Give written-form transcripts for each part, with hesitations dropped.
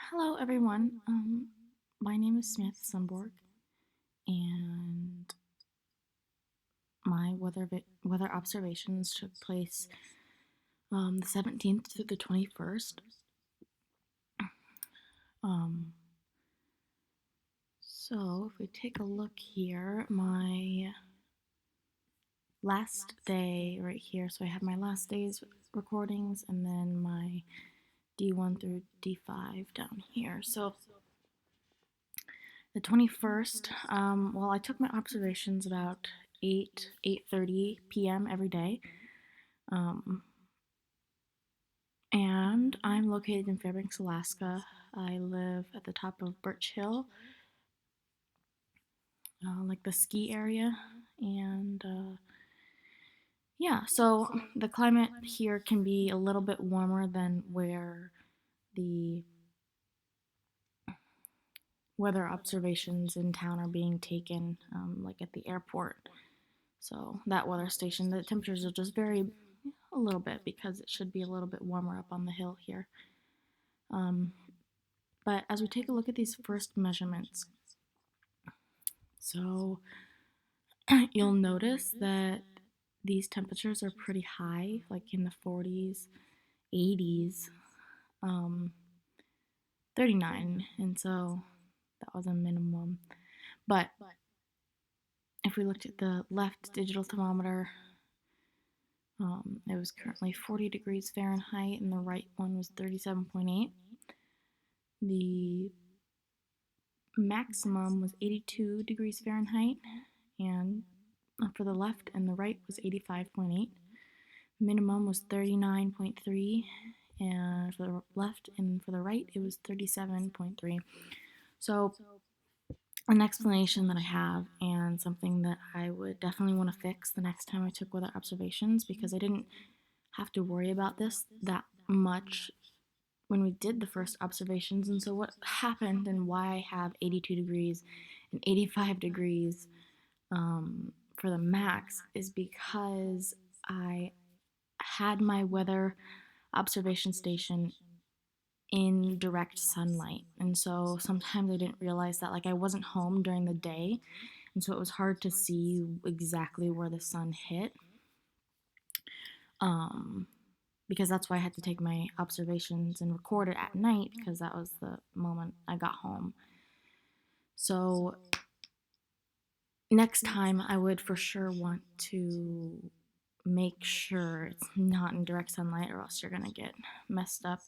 Hello, everyone. My name is Samantha Sundborg, and my weather observations took place the 17th to the 21st. Um, so, if we take a look here, my last day right here. So, I have my last day's recordings and then my D1 through D5 down here. So, the 21st, well, I took my observations about 8:30 p.m. every day. And I'm located in Fairbanks, Alaska. I live at the top of Birch Hill, like the ski area. And yeah, so the climate here can be a little bit warmer than where the weather observations in town are being taken, like at the airport. So that weather station, the temperatures will just vary a little bit because it should be a little bit warmer up on the hill here. But as we take a look at these first measurements, so you'll notice that these temperatures are pretty high, like in the 40s, 80s, 39, and so that was a minimum. But if we looked at the left digital thermometer, it was currently 40 degrees Fahrenheit, and the right one was 37.8. The maximum was 82 degrees Fahrenheit, and for the left and the right was 85.8. Minimum was 39.3, and for the left and for the right it was 37.3. So an explanation that I have, and something that I would definitely want to fix the next time I took weather observations, because I didn't have to worry about this that much when we did the first observations. And so what happened and why I have 82 degrees and 85 degrees for the max is because I had my weather observation station in direct sunlight. And so sometimes I didn't realize that, like, I wasn't home during the day, and so it was hard to see exactly where the sun hit. Because that's why I had to take my observations and record it at night, because that was the moment I got home. So next time I would for sure want to make sure it's not in direct sunlight, or else you're gonna get messed up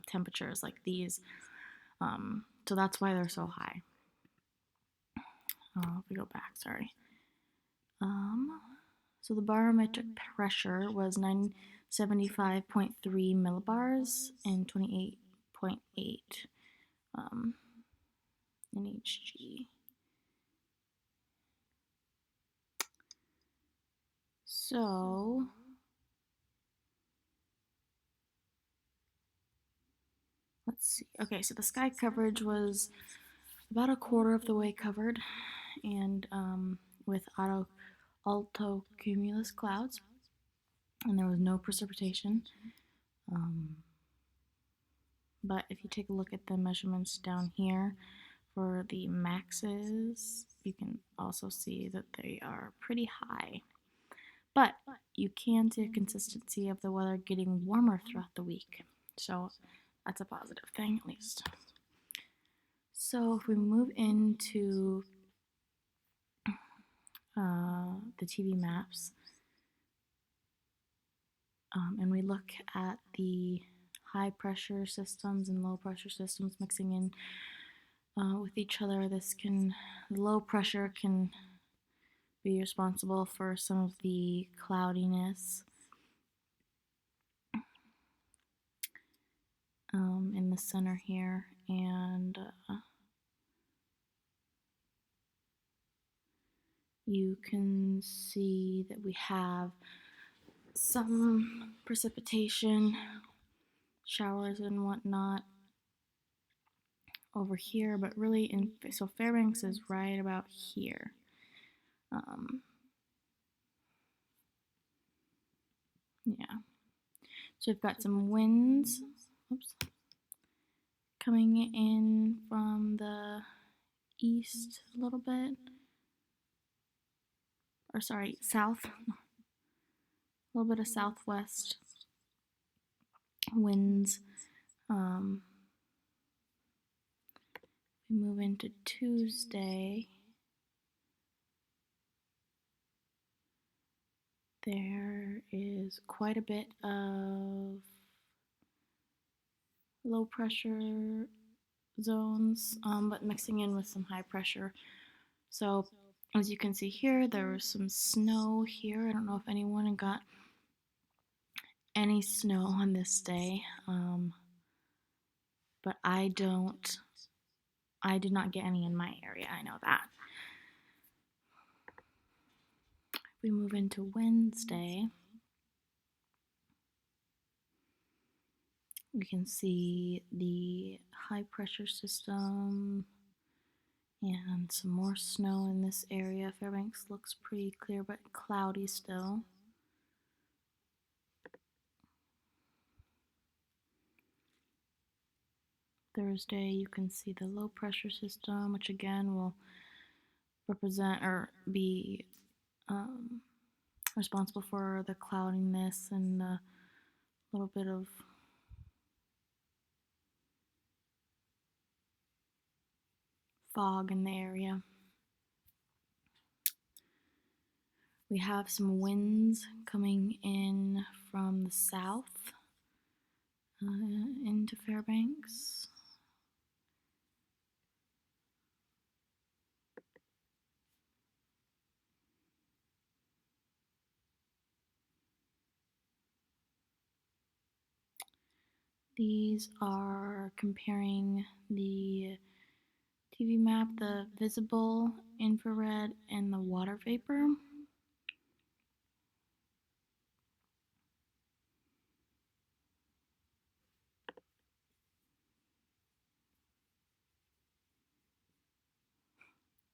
temperatures like these. So that's why they're so high. If we go back, sorry. So the barometric pressure was 975.3 millibars and 28.8 in Hg. So let's see. Okay, so the sky coverage was about a quarter of the way covered, and with alto cumulus clouds, and there was no precipitation. But if you take a look at the measurements down here for the maxes, you can also see that they are pretty high. But you can see a consistency of the weather getting warmer throughout the week. So that's a positive thing, at least. So if we move into the TV maps, and we look at the high pressure systems and low pressure systems mixing in with each other, the low pressure can be responsible for some of the cloudiness in the center here, and you can see that we have some precipitation, showers and whatnot over here, but really so Fairbanks is right about here. Yeah. So we've got some winds. Oops. coming in from the east a little bit, or sorry, south, a little bit of southwest winds. We move into Tuesday. There is quite a bit of low pressure zones, but mixing in with some high pressure. So as you can see here, there was some snow here. I don't know if anyone got any snow on this day, but I did not get any in my area, I know that. We move into Wednesday. We can see the high pressure system and some more snow in this area. Fairbanks looks pretty clear but cloudy still. Thursday, you can see the low pressure system, which again will represent or be responsible for the cloudiness and a little bit of fog in the area. We have some winds coming in from the south into Fairbanks. These are comparing the TV map, the visible, infrared, and the water vapor.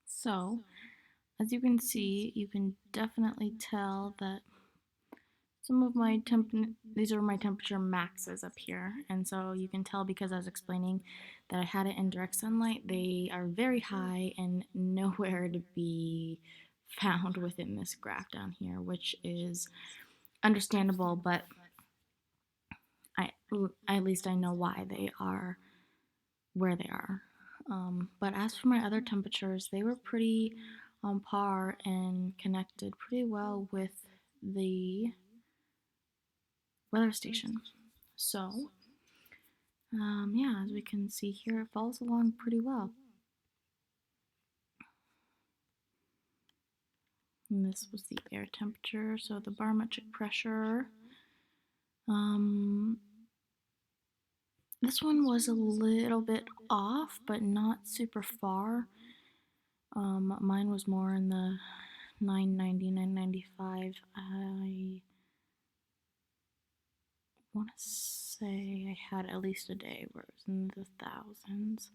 So, as you can see, you can definitely tell that these are my temperature maxes up here, and so you can tell because I was explaining that I had it in direct sunlight, they are very high and nowhere to be found within this graph down here, which is understandable, but at least I know why they are where they are. But as for my other temperatures, they were pretty on par and connected pretty well with the weather station. So, yeah, as we can see here, it follows along pretty well. And this was the air temperature, so the barometric pressure. This one was a little bit off, but not super far. Mine was more in the 990, 995. I want to say I had at least a day where it was in the thousands.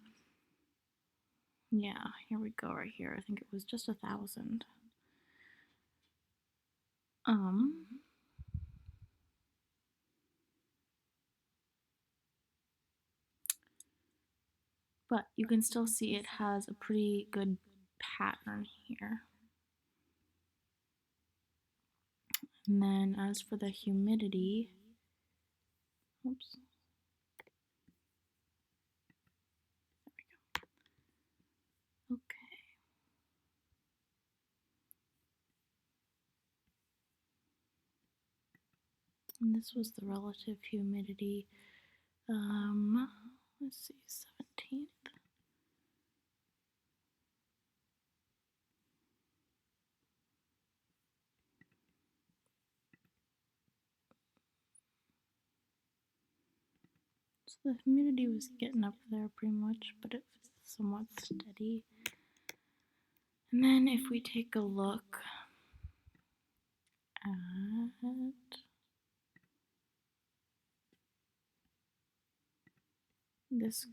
Yeah, here we go right here. I think it was just 1,000. But you can still see it has a pretty good pattern here. And then as for the humidity, oops. There we go. Okay. And this was the relative humidity. Let's see, 17th. So the humidity was getting up there pretty much, but it was somewhat steady. And then if we take a look at this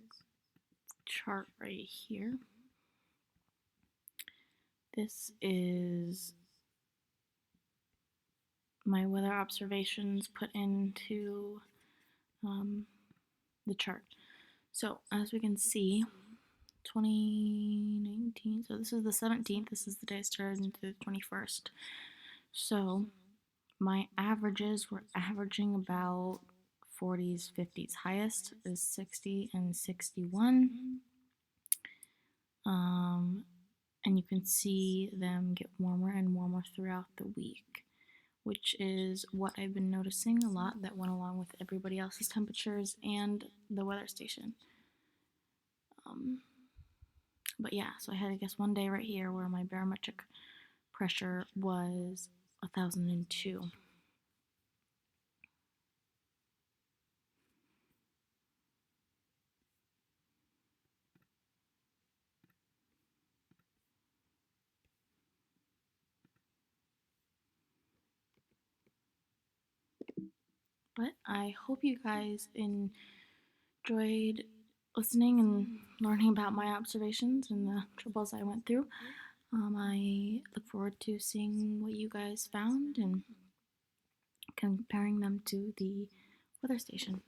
chart right here, this is my weather observations put into the chart. So as we can see, 2019, so this is the 17th, this is the day I started into the 21st. So my averages were averaging about 40s, 50s. Highest is 60 and 61. And you can see them get warmer and warmer throughout the week, which is what I've been noticing a lot that went along with everybody else's temperatures and the weather station. But yeah, so I had, I guess, one day right here where my barometric pressure was 1,002. But I hope you guys enjoyed listening and learning about my observations and the troubles I went through. I look forward to seeing what you guys found and comparing them to the weather station.